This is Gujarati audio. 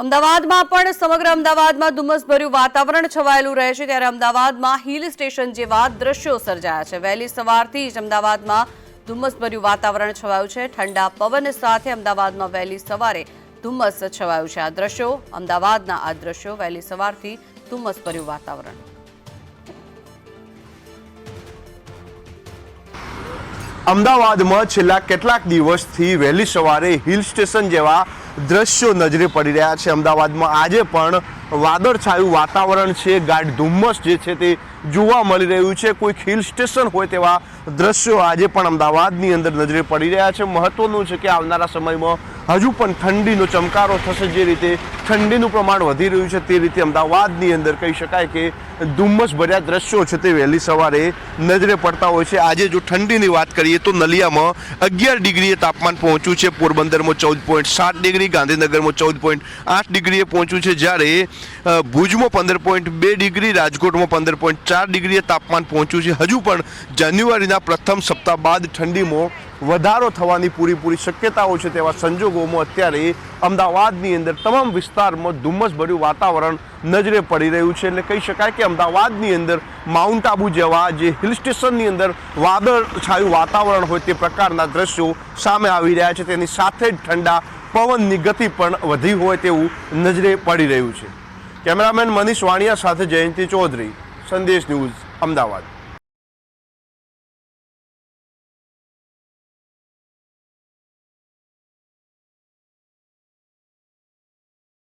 અમદાવાદમાં પણ સમગ્ર અમદાવાદમાં ધુમ્મસભર્યું વાતાવરણ છવાયેલું રહે છે ત્યારે અમદાવાદમાં હિલ સ્ટેશન જેવા દ્રશ્યો સર્જાયા છે। વહેલી સવારથી જ અમદાવાદમાં ધુમ્મસભર્યું વાતાવરણ છવાયું છે। ઠંડા પવન સાથે અમદાવાદમાં વહેલી સવારે ધુમ્મસ છવાયું છે। આ દ્રશ્યો અમદાવાદના આ દ્રશ્યો વહેલી સવારથી ધુમ્મસભર્યું વાતાવરણ। અમદાવાદમાં છેલ્લા કેટલાક દિવસથી વહેલી સવારે હિલ સ્ટેશન જેવા દ્રશ્યો નજરે પડી રહ્યા છે। અમદાવાદમાં આજે પણ વાદળછાયું વાતાવરણ છે, ગાઢ ધુમ્મસ જે છે તે જોવા મળી રહ્યું છે। કોઈક હિલ સ્ટેશન હોય તેવા દ્રશ્યો આજે પણ અમદાવાદની અંદર નજરે પડી રહ્યા છે। મહત્વનું છે કે આવનારા સમયમાં હજુ પણ ઠંડીનો ચમકારો થશે। જે રીતે ઠંડીનું પ્રમાણ વધી રહ્યું છે તે રીતે અમદાવાદની અંદર કહી શકાય કે ધુમ્મસ ભર્યા દ્રશ્યો છે તે વહેલી સવારે નજરે પડતા હોય છે। આજે જો ઠંડીની વાત કરીએ તો નલિયામાં 11 ડિગ્રીએ તાપમાન પહોંચ્યું છે, પોરબંદરમાં 14.7 ડિગ્રી, ગાંધીનગરમાં 14.8 ડિગ્રીએ પહોંચ્યું છે, જ્યારે ભુજમાં 15.2 ડિગ્રી, રાજકોટમાં 15.4 ડિગ્રીએ તાપમાન પહોંચ્યું છે। હજુ પણ જાન્યુઆરીના પ્રથમ સપ્તાહ બાદ ઠંડીમાં વધારો થવાની પૂરેપૂરી શક્યતાઓ છે। તેવા સંજોગોમાં અત્યારે અમદાવાદની અંદર તમામ વિસ્તારમાં ધુમ્મસભર્યું વાતાવરણ નજરે પડી રહ્યું છે। એટલે કહી શકાય કે અમદાવાદની અંદર માઉન્ટ આબુ જેવા જે હિલ સ્ટેશનની અંદર વાદળછાયું વાતાવરણ હોય તે પ્રકારના દ્રશ્યો સામે આવી રહ્યા છે। તેની સાથે જ ઠંડા પવનની ગતિ પણ વધી હોય તેવું નજરે પડી રહ્યું છે। કેમેરામેન મનીષ વાણિયા સાથે જયંતિ ચૌધરી, સંદેશ ન્યૂઝ, અમદાવાદ।